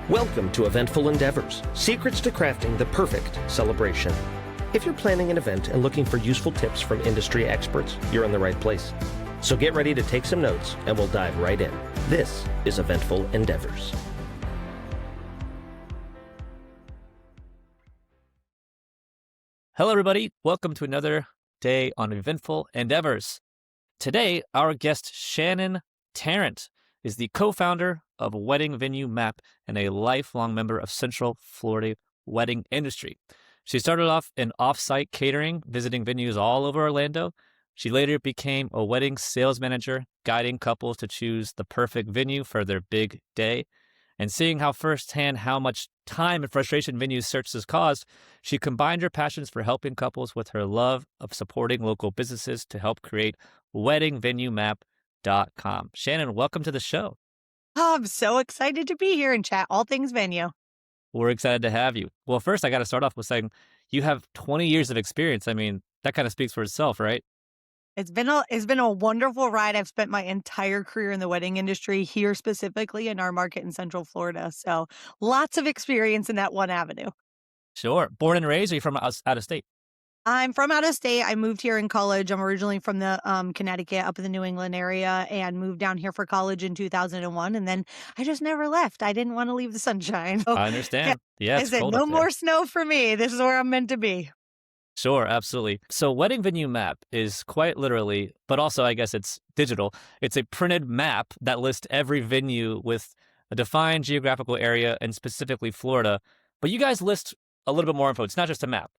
Welcome to Eventful Endeavors, secrets to crafting the perfect celebration. If you're planning an event and looking for useful tips from industry experts, you're in the right place. So get ready to take some notes and we'll dive right in. This is Eventful Endeavors. Hello, everybody. Welcome to another day on Eventful Endeavors. Today, our guest, Shannon Tarrant, is the co-founder of Wedding Venue Map and a lifelong member of Central Florida wedding industry. She started off in off-site catering, visiting venues all over Orlando. She later became a wedding sales manager, guiding couples to choose the perfect venue for their big day. And seeing firsthand how much time and frustration venue searches caused, she combined her passions for helping couples with her love of supporting local businesses to help create weddingvenuemap.com. Shannon, welcome to the show. Oh, I'm so excited to be here and chat all things venue. We're excited to have you. Well, first, I got to start off with saying you have 20 years of experience. I mean, that kind of speaks for itself, right? It's been a wonderful ride. I've spent my entire career in the wedding industry here, specifically in our market in Central Florida. So lots of experience in that one avenue. Sure. Born and raised, or are you from out of state? I'm from out of state. I moved here in college. I'm originally from the Connecticut, up in the New England area, and moved down here for college in 2001. And then I just never left. I didn't want to leave the sunshine. So, I understand. Yeah, I it's said, cold no up there. more snow for me. This is where I'm meant to be. Sure, absolutely. So Wedding Venue Map is quite literally, but also I guess it's digital. It's a printed map that lists every venue with a defined geographical area and specifically Florida. But you guys list a little bit more info. It's not just a map.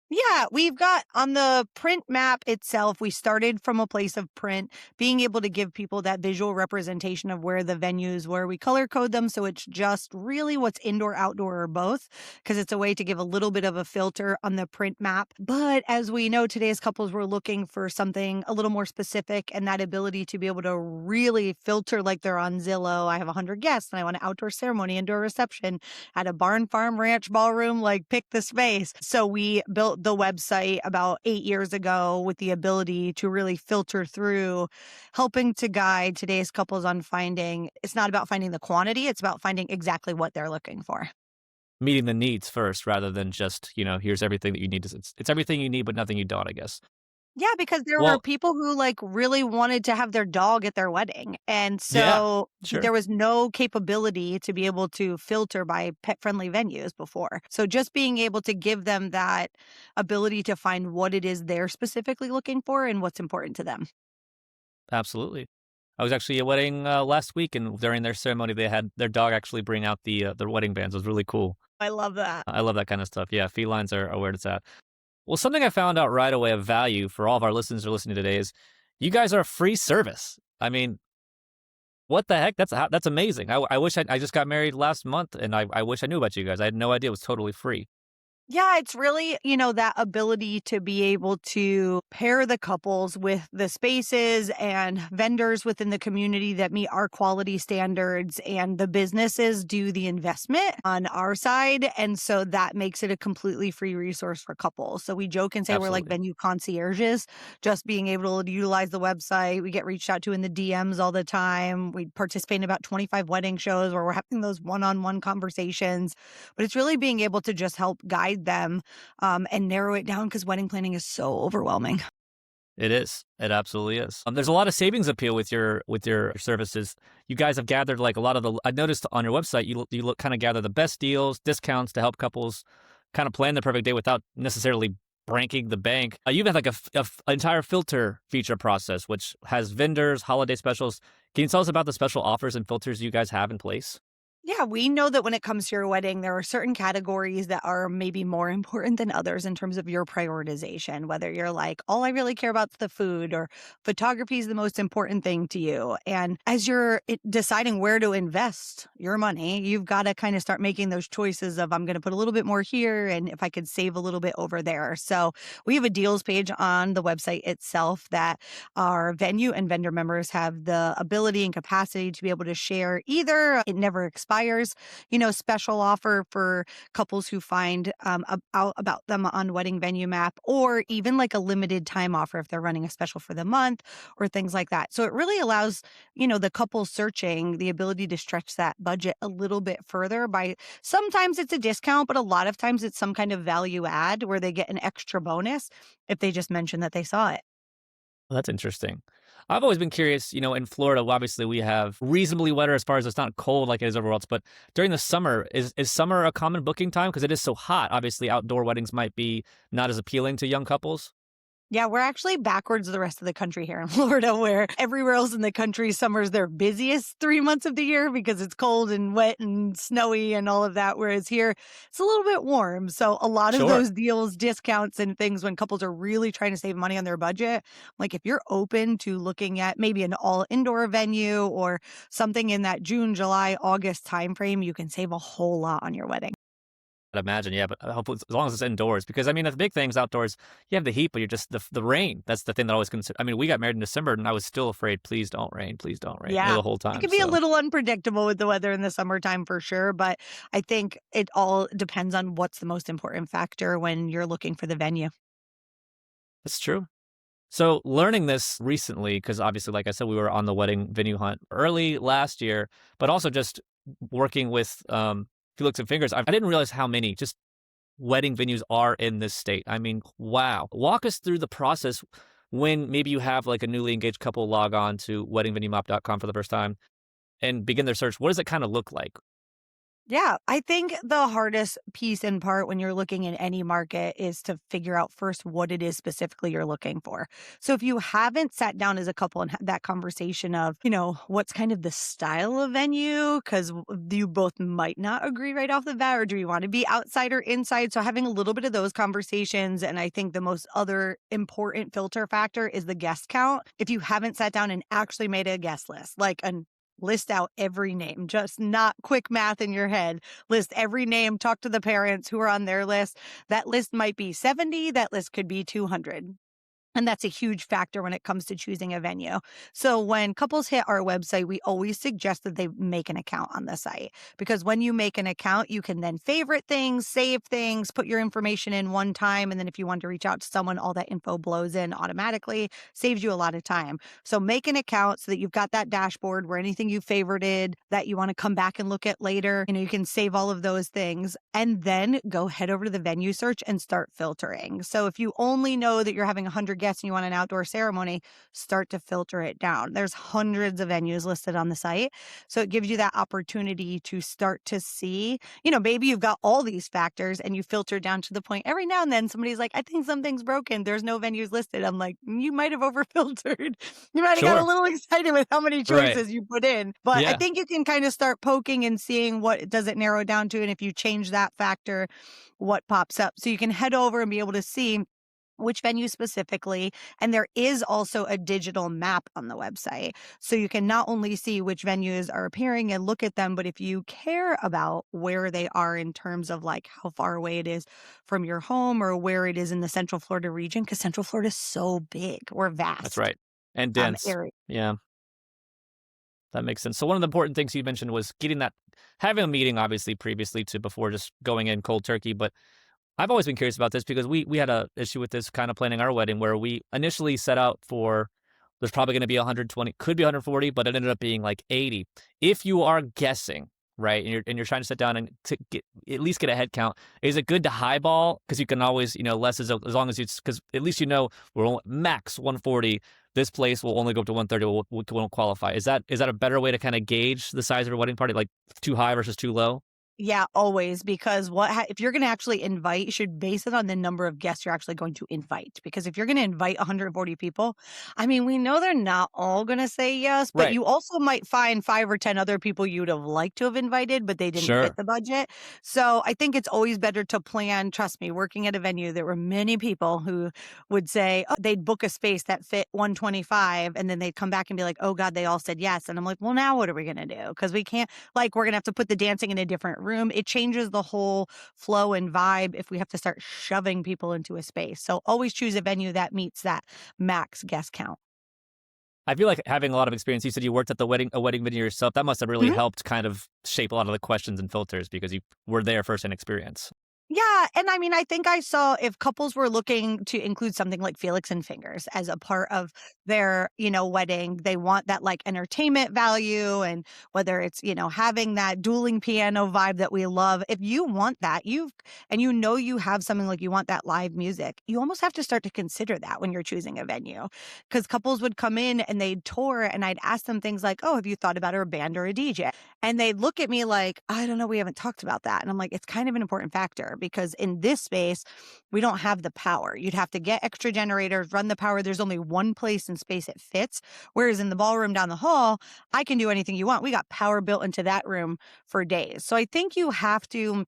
Yeah, we've got on the print map itself, we started from a place of print, being able to give people that visual representation of where the venues were. We color code them so it's just really what's indoor, outdoor, or both, because it's a way to give a little bit of a filter on the print map. But as we know, today's couples were looking for something a little more specific, and that ability to be able to really filter like they're on Zillow. I have 100 guests and I want an outdoor ceremony, indoor reception at a barn, farm, ranch, ballroom, like pick the space. So we built the website about 8 years ago with the ability to really filter through, helping to guide today's couples on finding. It's not about finding the quantity, it's about finding exactly what they're looking for. Meeting the needs first rather than just, here's everything that you need. It's everything you need, but nothing you don't, I guess. Yeah, because there were people who really wanted to have their dog at their wedding. And so sure. There was no capability to be able to filter by pet-friendly venues before. So just being able to give them that ability to find what it is they're specifically looking for and what's important to them. Absolutely. I was actually at a wedding last week, and during their ceremony, they had their dog actually bring out the wedding bands. It was really cool. I love that. I love that kind of stuff. Yeah, felines are where it's at. Well, something I found out right away of value for all of our listeners who are listening today is you guys are a free service. I mean, what the heck? That's amazing. I wish I just got married last month, and I wish I knew about you guys. I had no idea it was totally free. Yeah, it's really, that ability to be able to pair the couples with the spaces and vendors within the community that meet our quality standards, and the businesses do the investment on our side. And so that makes it a completely free resource for couples. So we joke and say We're like venue concierges, just being able to utilize the website. We get reached out to in the DMs all the time. We participate in about 25 wedding shows where we're having those one-on-one conversations. But it's really being able to just help guide them and narrow it down, because wedding planning is so overwhelming. It is. It absolutely is. There's a lot of savings appeal with your services. You guys have gathered like a lot of the. I noticed on your website you kind of gather the best deals, discounts to help couples kind of plan the perfect day without necessarily breaking the bank. You've had like a entire filter feature process, which has vendors, holiday specials. Can you tell us about the special offers and filters you guys have in place? Yeah, we know that when it comes to your wedding, there are certain categories that are maybe more important than others in terms of your prioritization, whether you're like, all I really care about is the food, or photography is the most important thing to you. And as you're deciding where to invest your money, you've got to kind of start making those choices of, I'm going to put a little bit more here, and if I could save a little bit over there. So we have a deals page on the website itself that our venue and vendor members have the ability and capacity to be able to share. Either it never expires, Inspires, special offer for couples who find out about them on Wedding Venue Map, or even like a limited time offer if they're running a special for the month or things like that. So it really allows, the couple searching the ability to stretch that budget a little bit further by sometimes it's a discount, but a lot of times it's some kind of value add where they get an extra bonus if they just mention that they saw it. Well, that's interesting. I've always been curious, in Florida, obviously we have reasonably weather as far as it's not cold like it is everywhere else, but during the summer, is summer a common booking time? Because it is so hot. Obviously, outdoor weddings might be not as appealing to young couples. Yeah, we're actually backwards the rest of the country here in Florida, where everywhere else in the country, summer's their busiest 3 months of the year because it's cold and wet and snowy and all of that. Whereas here, it's a little bit warm. So a lot of Sure. those deals, discounts, and things when couples are really trying to save money on their budget, like if you're open to looking at maybe an all indoor venue or something in that June, July, August timeframe, you can save a whole lot on your wedding. I'd imagine, yeah, but hopefully as long as it's indoors, because I mean, the big things outdoors, you have the heat, but you're just the rain. That's the thing that I always consider. I mean, we got married in December, and I was still afraid, please don't rain, Yeah. the whole It time. can be a So little unpredictable with the weather in the summertime for sure, but I think it all depends on what's the most important factor when you're looking for the venue. that's true. So learning this recently, because obviously, like I said, we were on the wedding venue hunt early last year, but also just working with Felix and Fingers, I didn't realize how many just wedding venues are in this state. I mean, wow. Walk us through the process when maybe you have like a newly engaged couple log on to weddingvenuemap.com for the first time and begin their search. What does it kind of look like? Yeah, I think the hardest piece and part when you're looking in any market is to figure out first what it is specifically you're looking for. So if you haven't sat down as a couple and had that conversation of, what's kind of the style of venue, because you both might not agree right off the bat, or do you want to be outside or inside? So having a little bit of those conversations. And I think the most other important filter factor is the guest count. If you haven't sat down and actually made a guest list, like an list out every name, just not quick math in your head. List every name, talk to the parents who are on their list. That list might be 70, that list could be 200. And that's a huge factor when it comes to choosing a venue. So when couples hit our website, we always suggest that they make an account on the site, because when you make an account, you can then favorite things, save things, put your information in one time. And then if you want to reach out to someone, all that info blows in automatically, saves you a lot of time. So make an account so that you've got that dashboard where anything you favorited that you want to come back and look at later, you can save all of those things, and then go head over to the venue search and start filtering. So if you only know that you're having 100 guests and you want an outdoor ceremony, start to filter it down. There's hundreds of venues listed on the site. So it gives you that opportunity to start to see, maybe you've got all these factors and you filter down to the point every now and then somebody's like, I think something's broken. There's no venues listed. I'm like, you might have overfiltered. You might have got a Sure. little excited with how many Right. choices you put in. But I Yeah. think you can kind of start poking and seeing what does it narrow down to. And if you change that factor, what pops up. So you can head over and be able to see which venue specifically. And there is also a digital map on the website. So you can not only see which venues are appearing and look at them, but if you care about where they are in terms of like how far away it is from your home or where it is in the Central Florida region, because Central Florida is so big or vast. That's right. And dense. Area. Yeah. That makes sense. So one of the important things you mentioned was having a meeting, obviously, previously to before just going in cold turkey. But I've always been curious about this because we had a issue with this kind of planning our wedding where we initially set out for there's probably going to be 120, could be 140, but it ended up being like 80. If you are guessing, right, and you're trying to sit down and at least get a head count, is it good to highball? Because you can always, less as long as because at least we're only max 140. This place will only go up to 130. Won't qualify. Is that a better way to kind of gauge the size of a wedding party, like too high versus too low? Yeah, always. Because if you're going to actually invite, you should base it on the number of guests you're actually going to invite. Because if you're going to invite 140 people, I mean, we know they're not all going to say yes, but Right. you also might find 5 or 10 other people you'd have liked to have invited, but they didn't Sure. fit the budget. So I think it's always better to plan. Trust me, working at a venue, there were many people who would say they'd book a space that fit 125, and then they'd come back and be like, oh God, they all said yes. And I'm like, well, now what are we going to do? Because we can't, we're going to have to put the dancing in a different room. It changes the whole flow and vibe if we have to start shoving people into a space. So always choose a venue that meets that max guest count. I feel like having a lot of experience, you said you worked at a wedding venue yourself. That must have really helped kind of shape a lot of the questions and filters because you were there first in experience. Yeah, and I mean, I think I saw if couples were looking to include something like Felix and Fingers as a part of their, wedding, they want that like entertainment value and whether it's, having that dueling piano vibe that we love. If you want that, you have something like you want that live music, you almost have to start to consider that when you're choosing a venue. Because couples would come in and they'd tour and I'd ask them things like, "Oh, have you thought about a band or a DJ?" And they'd look at me like, "I don't know, we haven't talked about that." And I'm like, it's kind of an important factor because in this space, we don't have the power. You'd have to get extra generators, run the power. There's only one place in space it fits. Whereas in the ballroom down the hall, I can do anything you want. We got power built into that room for days. So I think you have to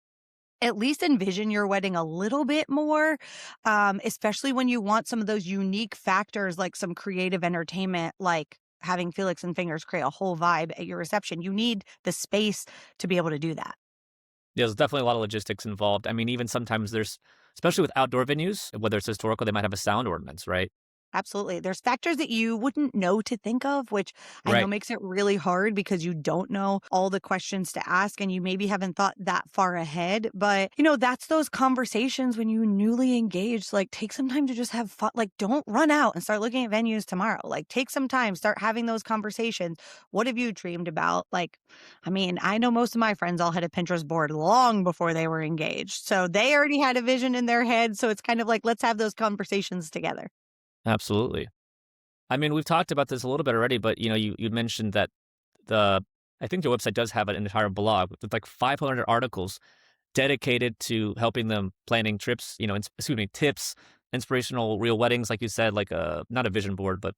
at least envision your wedding a little bit more, especially when you want some of those unique factors like some creative entertainment, like having Felix and Fingers create a whole vibe at your reception. You need the space to be able to do that. There's definitely a lot of logistics involved. I mean, even sometimes especially with outdoor venues, whether it's historical, they might have a sound ordinance, right? Absolutely. There's factors that you wouldn't know to think of, which I know Right. makes it really hard because you don't know all the questions to ask and you maybe haven't thought that far ahead. But, that's those conversations when you newly engaged, like take some time to just have fun. Like don't run out and start looking at venues tomorrow. Like take some time, start having those conversations. What have you dreamed about? Like, I mean, I know most of my friends all had a Pinterest board long before they were engaged. So they already had a vision in their head. So it's kind of like, let's have those conversations together. Absolutely. I mean, we've talked about this a little bit already, but you mentioned that I think your website does have an entire blog with like 500 articles dedicated to helping them planning trips, tips, inspirational real weddings, like you said, like not a vision board, but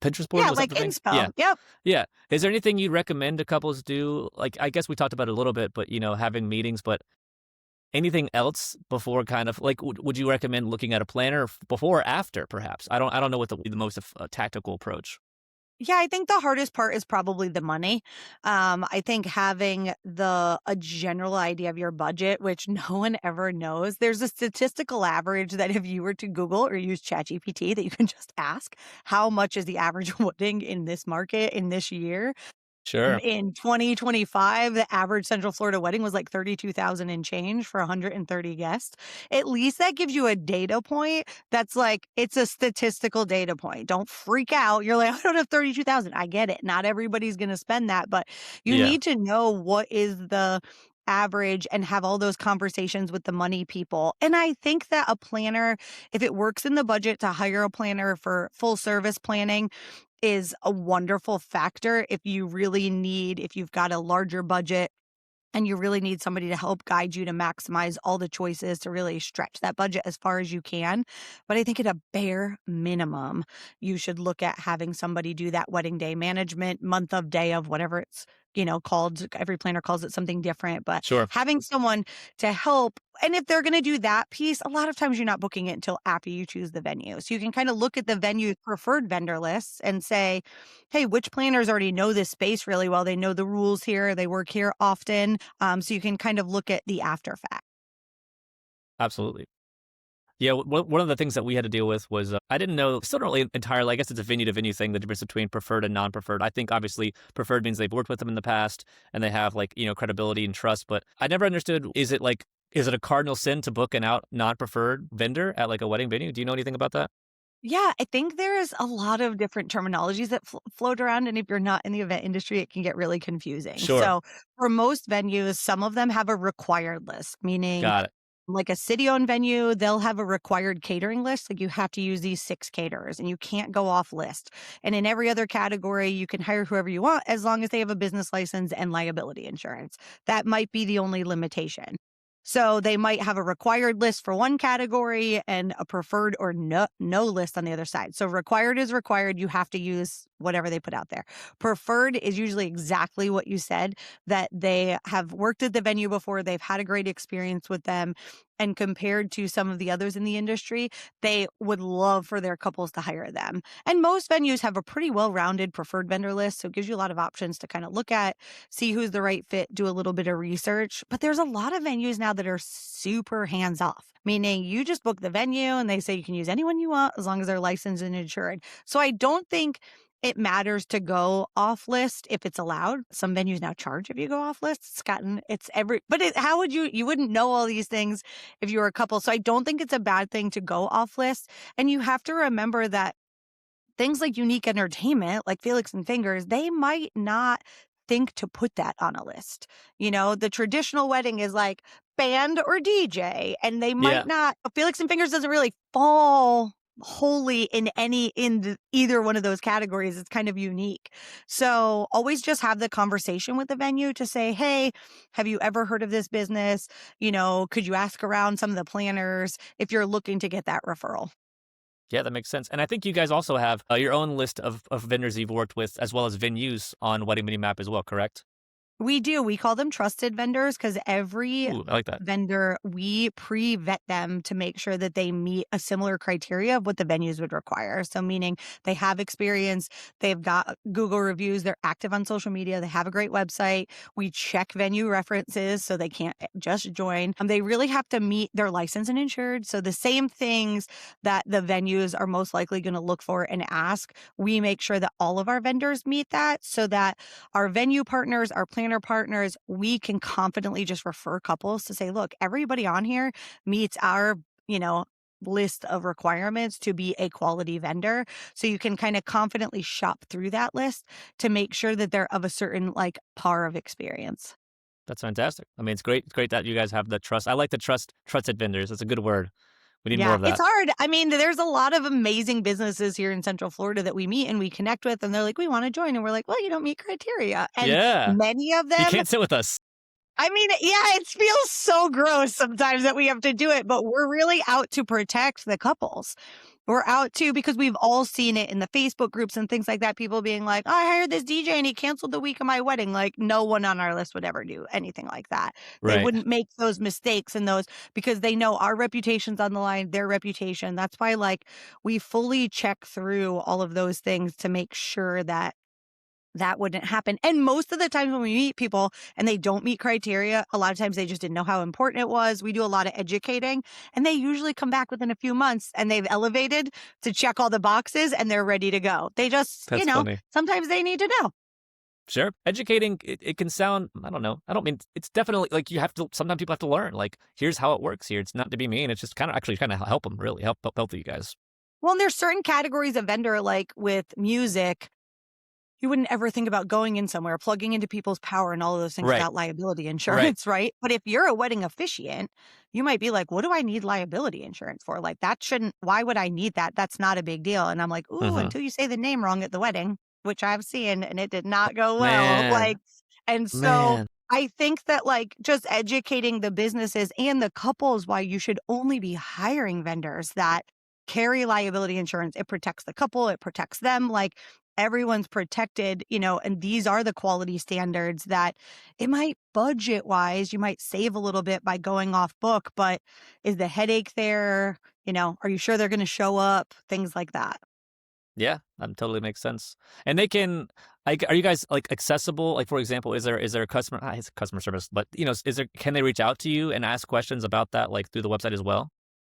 Pinterest board Yeah, was that like the thing? inspo. Yeah. Yep. Yeah. Is there anything you'd recommend to couples do? Like, I guess we talked about it a little bit, but having meetings, but anything else before kind of like, would you recommend looking at a planner before or after perhaps? I don't know what the most tactical approach. Yeah, I think the hardest part is probably the money. I think having a general idea of your budget, which no one ever knows. There's a statistical average that if you were to Google or use ChatGPT, that you can just ask how much is the average wedding in this market in this year. Sure. In 2025, the average Central Florida wedding was like 32,000 and change for 130 guests. At least that gives you a data point that's like, it's a statistical data point. Don't freak out. You're like, I don't have 32,000. I get it. Not everybody's going to spend that, but you Yeah. need to know what is the average and have all those conversations with the money people. And I think that a planner, if it works in the budget to hire a planner for full service planning, is a wonderful factor if you've got a larger budget and you really need somebody to help guide you to maximize all the choices to really stretch that budget as far as you can. But I think at a bare minimum, you should look at having somebody do that wedding day management, month of, day of, whatever it's, called. Every planner calls it something different, but Sure. having someone to help. And if they're going to do that piece, a lot of times you're not booking it until after you choose the venue. So you can kind of look at the venue's preferred vendor lists and say, hey, which planners already know this space really well? They know the rules here. They work here often. So you can kind of look at the after fact. Absolutely. Yeah, one of the things that we had to deal with was I didn't know, still don't really entirely, I guess it's a venue to venue thing, the difference between preferred and non-preferred. I think obviously preferred means they've worked with them in the past and they have like, credibility and trust, but I never understood, is it a cardinal sin to book an out non-preferred vendor at like a wedding venue? Do you know anything about that? Yeah, I think there's a lot of different terminologies that float around. And if you're not in the event industry, it can get really confusing. Sure. So for most venues, some of them have a required list, meaning Got it. like a city-owned venue, they'll have a required catering list. Like you have to use these 6 caterers and you can't go off list. And in every other category, you can hire whoever you want as long as they have a business license and liability insurance. That might be the only limitation. So they might have a required list for one category and a preferred or no list on the other side. So required is required. You have to use whatever they put out there. Preferred is usually exactly what you said, that they have worked at the venue before. They've had a great experience with them. And compared to some of the others in the industry, they would love for their couples to hire them. And most venues have a pretty well-rounded preferred vendor list. So it gives you a lot of options to kind of look at, see who's the right fit, do a little bit of research. But there's a lot of venues now that are super hands-off, meaning you just book the venue and they say you can use anyone you want as long as they're licensed and insured. So I don't think it matters to go off list if it's allowed. Some venues now charge if you go off list. How would you wouldn't know all these things if you were a couple. So I don't think it's a bad thing to go off list. And you have to remember that things like Unique Entertainment, like Felix and Fingers, they might not think to put that on a list. The traditional wedding is like band or DJ, and they might not. Felix and Fingers doesn't really fall wholly in either one of those categories. It's kind of unique. So always just have the conversation with the venue to say, hey, have you ever heard of this business? Could you ask around some of the planners if you're looking to get that referral? Yeah, that makes sense. And I think you guys also have your own list of vendors you've worked with, as well as venues on Wedding Venue Map as well, correct? We do. We call them trusted vendors because every Ooh, I like that. vendor, we pre-vet them to make sure that they meet a similar criteria of what the venues would require. So meaning they have experience, they've got Google reviews, they're active on social media, they have a great website. We check venue references so they can't just join. They really have to meet their license and insured. So the same things that the venues are most likely going to look for and ask, we make sure that all of our vendors meet that so that our venue partners, our planner partners, we can confidently just refer couples to say, look, everybody on here meets our, list of requirements to be a quality vendor. So you can kind of confidently shop through that list to make sure that they're of a certain par of experience. That's fantastic. I mean, it's great. It's great that you guys have the trust. I like the trusted vendors. That's a good word. We need more of that. It's hard. I mean, there's a lot of amazing businesses here in Central Florida that we meet and we connect with, and they're like, we want to join. And we're like, well, you don't meet criteria. And many of them. You can't sit with us. I mean, it feels so gross sometimes that we have to do it, but we're really out to protect the couples. We're out to, because we've all seen it in the Facebook groups and things like that. People being like, oh, I hired this DJ and he canceled the week of my wedding. Like, no one on our list would ever do anything like that. Right. They wouldn't make those mistakes and those, because they know our reputation's on the line, their reputation. That's why we fully check through all of those things to make sure that wouldn't happen. And most of the times when we meet people and they don't meet criteria, a lot of times they just didn't know how important it was. We do a lot of educating, and they usually come back within a few months and they've elevated to check all the boxes and they're ready to go. They just, That's funny. Sometimes they need to know. Sure. Educating, it can sound, I don't know. I don't mean, it's definitely sometimes people have to learn, here's how it works here. It's not to be mean. It's just kind of help them, really help you guys. Well, and there's certain categories of vendor, like with music, you wouldn't ever think about going in somewhere, plugging into people's power and all of those things without liability insurance, right? But if you're a wedding officiant, you might be like, what do I need liability insurance for? Why would I need that? That's not a big deal. And I'm like, ooh, until you say the name wrong at the wedding, which I've seen, and it did not go well. I think that just educating the businesses and the couples why you should only be hiring vendors that carry liability insurance. It protects the couple, it protects them. Everyone's protected, and these are the quality standards that it might budget wise, you might save a little bit by going off book, but is the headache there? Are you sure they're going to show up? Things like that. Yeah, that totally makes sense. And they can, are you guys accessible? For example, is there a customer, it's customer service, but can they reach out to you and ask questions about that, through the website as well?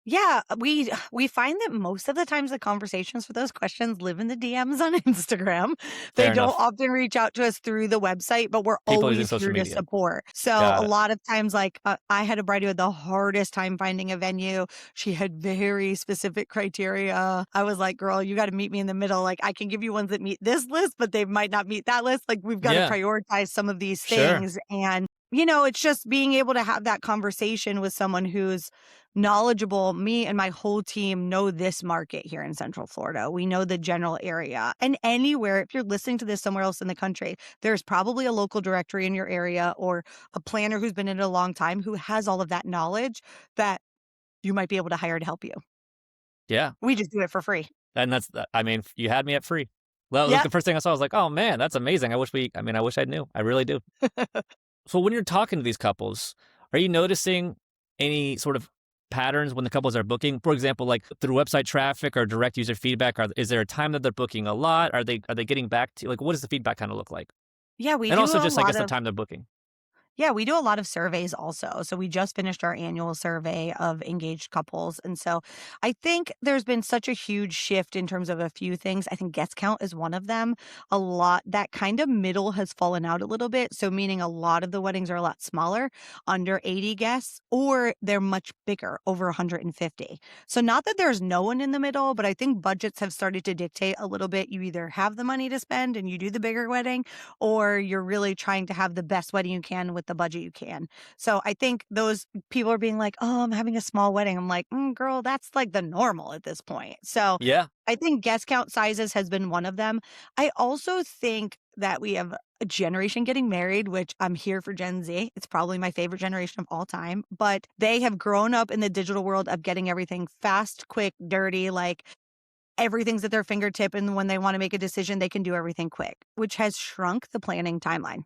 Yeah, we find that most of the times the conversations for those questions live in the DMs on Instagram. They don't often reach out to us through the website, but we're always here to support. So a lot of times, I had a bride who had the hardest time finding a venue. She had very specific criteria. I was like, girl, you got to meet me in the middle. I can give you ones that meet this list, but they might not meet that list. We've got to prioritize some of these things. And it's just being able to have that conversation with someone who's knowledgeable. Me and my whole team know this market here in Central Florida. We know the general area. And anywhere, if you're listening to this somewhere else in the country, there's probably a local directory in your area or a planner who's been in it a long time who has all of that knowledge that you might be able to hire to help you. Yeah. We just do it for free. And you had me at free. Well, the first thing I saw, I was like, oh man, that's amazing. I wish I knew. I really do. So when you're talking to these couples, are you noticing any sort of patterns when the couples are booking? For example, through website traffic or direct user feedback, is there a time that they're booking a lot? Are they getting back to what does the feedback kind of look like? Yeah, we and do also just a lot the time they're booking. Yeah, we do a lot of surveys also. So we just finished our annual survey of engaged couples. And so I think there's been such a huge shift in terms of a few things. I think guest count is one of them. A lot, that kind of middle has fallen out a little bit. So meaning a lot of the weddings are a lot smaller, under 80 guests, or they're much bigger, over 150. So not that there's no one in the middle, but I think budgets have started to dictate a little bit. You either have the money to spend and you do the bigger wedding, or you're really trying to have the best wedding you can with the budget you can. So I think those people are being like, oh, I'm having a small wedding. I'm like, girl, that's like the normal at this point. So Yeah. I think guest count sizes has been one of them. I also think that we have a generation getting married, which I'm here for Gen Z. It's probably my favorite generation of all time, but they have grown up in the digital world of getting everything fast, quick, dirty, like everything's at their fingertip. And when they want to make a decision, they can do everything quick, which has shrunk the planning timeline.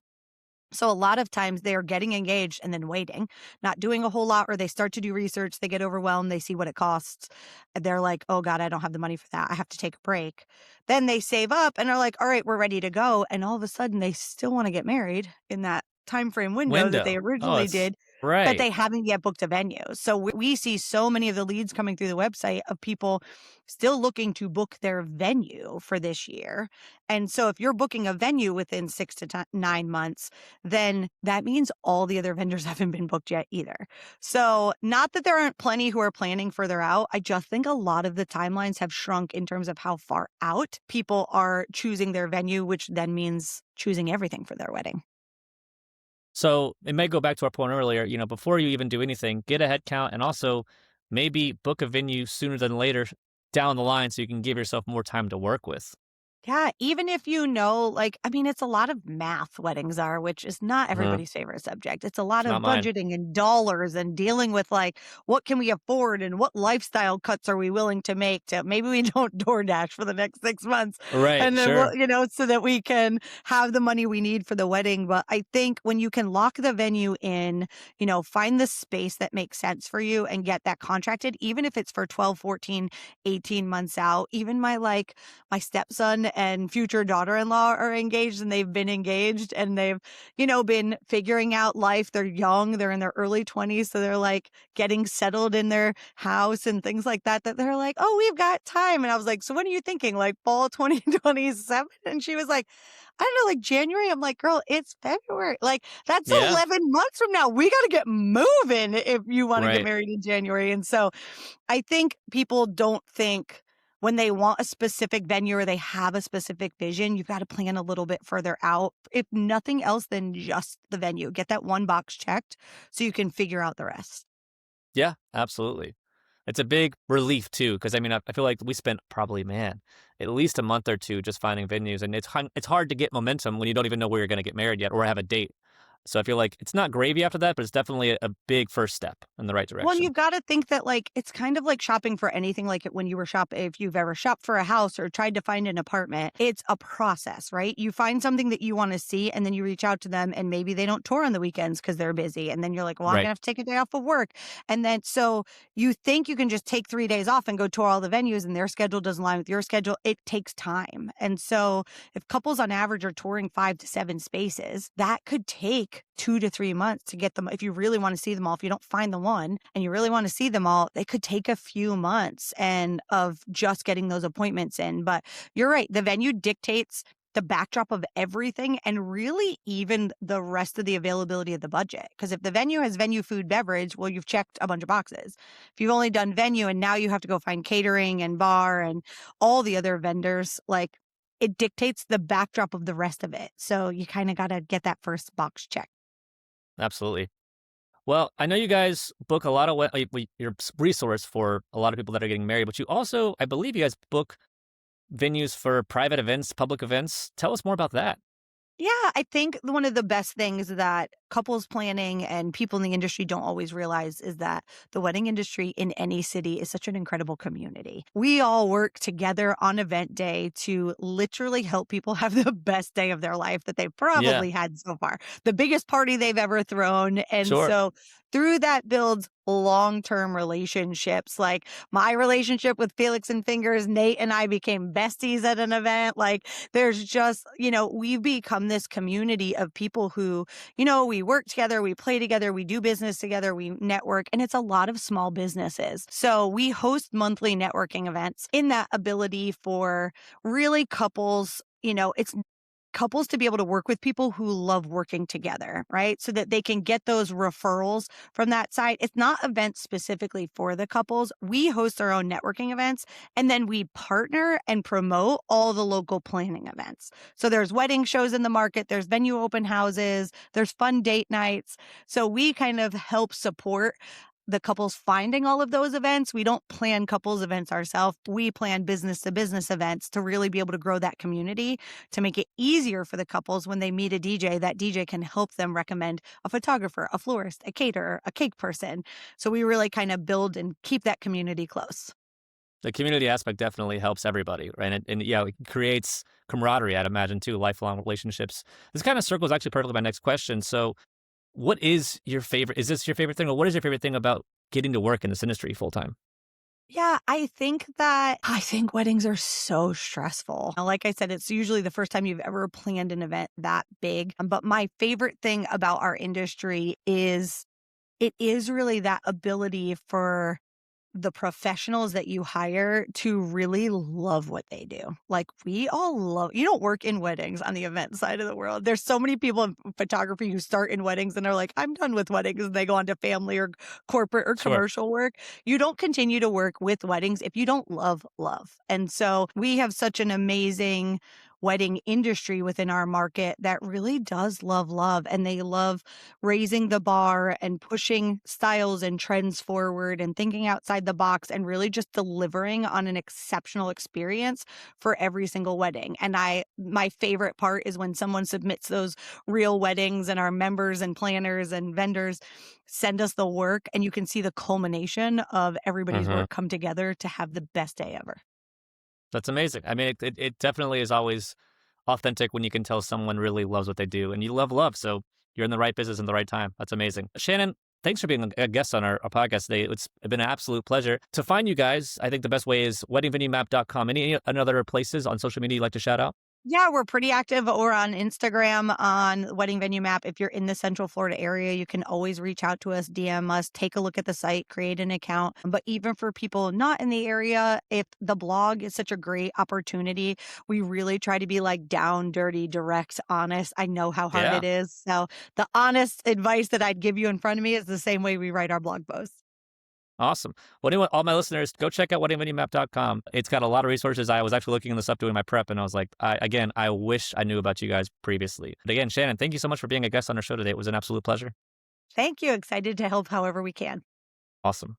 So a lot of times they are getting engaged and then waiting, not doing a whole lot, or they start to do research, they get overwhelmed, they see what it costs. They're like, oh God, I don't have the money for that. I have to take a break. Then they save up and are like, all right, we're ready to go. And all of a sudden they still want to get married in that time frame window that they Window. Oh, originally it's did, but right. they haven't yet booked a venue. So we see so many of the leads coming through the website of people still looking to book their venue for this year. And so if you're booking a venue within 6 to 9 months, then that means all the other vendors haven't been booked yet either. So not that there aren't plenty who are planning further out. I just think a lot of the timelines have shrunk in terms of how far out people are choosing their venue, which then means choosing everything for their wedding. So it may go back to our point earlier, before you even do anything, get a head count and also maybe book a venue sooner than later down the line so you can give yourself more time to work with. Yeah, even if you know, like, I mean, it's a lot of math weddings are, which is not Mhm. everybody's favorite subject. It's a lot It's of not mine. budgeting and dollars and dealing with like, what can we afford and what lifestyle cuts are we willing to make to maybe we don't DoorDash for the next 6 months. Right, And then we'll, sure. so that we can have the money we need for the wedding. But I think when you can lock the venue in, find the space that makes sense for you and get that contracted, even if it's for 12, 14, 18 months out, even my stepson and future daughter-in-law are engaged and they've been engaged and they've, been figuring out life. They're young, they're in their early 20s. So they're like getting settled in their house and things like that, that they're like, oh, we've got time. And I was like, so when are you thinking? Like fall 2027? And she was like, I don't know, like January. I'm like, girl, it's February. Like that's Yeah, 11 months from now. We got to get moving if you want to get right. married in January. And so I think people don't think when they want a specific venue or they have a specific vision, you've got to plan a little bit further out. If nothing else than just the venue, get that one box checked so you can figure out the rest. Yeah, absolutely. It's a big relief too, because I feel like we spent probably, man, at least a month or two just finding venues, and it's hard to get momentum when you don't even know where you're going to get married yet or have a date. So I feel like it's not gravy after that, but it's definitely a big first step in the right Well, and direction. you've got to think that like it's kind of like shopping for anything. Like when you were if you've ever shopped for a house or tried to find an apartment, it's a process, right? You find something that you want to see, and then you reach out to them, and maybe they don't tour on the weekends because they're busy, and then you're like, well, I'm gonna Right. have to take a day off of work, and then so you think you can just take 3 days off and go tour all the venues, and their schedule doesn't align with your schedule. It takes time, and so if couples on average are touring 5 to 7 spaces, that could take 2 to 3 months to get them. If you really want to see them all, if you don't find the one and you really want to see them all, it could take a few months and of just getting those appointments in. But you're right. The venue dictates the backdrop of everything and really even the rest of the availability of the budget. Because if the venue has venue, food, beverage, well, you've checked a bunch of boxes. If you've only done venue and now you have to go find catering and bar and all the other vendors, like it dictates the backdrop of the rest of it. So you kind of got to get that first box checked. Absolutely. Well, I know you guys book a lot of you're a resource for a lot of people that are getting married, but you also, I believe you guys book venues for private events, public events. Tell us more about that. Yeah, I think one of the best things that couples planning and people in the industry don't always realize is that the wedding industry in any city is such an incredible community. We all work together on event day to literally help people have the best day of their life that they've Yeah, probably had so far, the biggest party they've ever thrown. And sure. so through that builds long-term relationships. Like my relationship with Felix and Fingers, Nate and I became besties at an event. Like there's just, we've become this community of people who, we we work together, we play together, we do business together, we network, and it's a lot of small businesses. So we host monthly networking events in that ability for really couples, it's couples to be able to work with people who love working together, right? So that they can get those referrals from that side. It's not events specifically for the couples. We host our own networking events, and then we partner and promote all the local planning events. So there's wedding shows in the market, there's venue open houses, there's fun date nights. So we kind of help support the couples finding all of those events. We don't plan couples events ourselves. We plan business to business events to really be able to grow that community, to make it easier for the couples when they meet a DJ. That DJ can help them recommend a photographer, a florist, a caterer, a cake person. So we really kind of build and keep that community close. The community aspect definitely helps everybody, right? And yeah, it creates camaraderie, I'd imagine, too, lifelong relationships. This kind of circles actually perfectly my next question. So what is your favorite? Is this your favorite thing, or what is your favorite thing about getting to work in this industry full time? Yeah, I think weddings are so stressful. Like I said, it's usually the first time you've ever planned an event that big. But my favorite thing about our industry is it is really that ability for the professionals that you hire to really love what they do. Like we all love, you don't work in weddings on the event side of the world. There's so many people in photography who start in weddings and they're like, I'm done with weddings. And they go on to family or corporate or Sure. commercial work. You don't continue to work with weddings if you don't love. And so we have such an amazing wedding industry within our market that really does love, and they love raising the bar and pushing styles and trends forward and thinking outside the box and really just delivering on an exceptional experience for every single wedding. And my favorite part is when someone submits those real weddings and our members and planners and vendors send us the work, and you can see the culmination of everybody's work come together to have the best day ever. That's amazing. I mean, it definitely is always authentic when you can tell someone really loves what they do, and you love. So you're in the right business in the right time. That's amazing. Shannon, thanks for being a guest on our podcast today. It's been an absolute pleasure. To find you guys, I think the best way is weddingvenuemap.com. Any other places on social media you'd like to shout out? Yeah, we're pretty active or on Instagram on Wedding Venue Map. If you're in the Central Florida area, you can always reach out to us, DM us, take a look at the site, create an account. But even for people not in the area, if the blog is such a great opportunity, we really try to be like down, dirty, direct, honest. I know how hard it is. So the honest advice that I'd give you in front of me is the same way we write our blog posts. Awesome. Well, anyway, all my listeners, go check out weddingvenuemap.com. It's got a lot of resources. I was actually looking this up doing my prep, and I was like, I wish I knew about you guys previously. But again, Shannon, thank you so much for being a guest on our show today. It was an absolute pleasure. Thank you. Excited to help however we can. Awesome.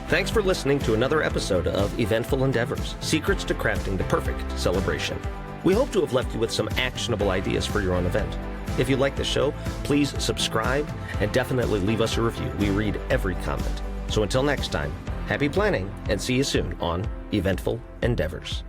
Thanks for listening to another episode of Eventful Endeavors, Secrets to Crafting the Perfect Celebration. We hope to have left you with some actionable ideas for your own event. If you like the show, please subscribe and definitely leave us a review. We read every comment. So until next time, happy planning and see you soon on Eventful Endeavors.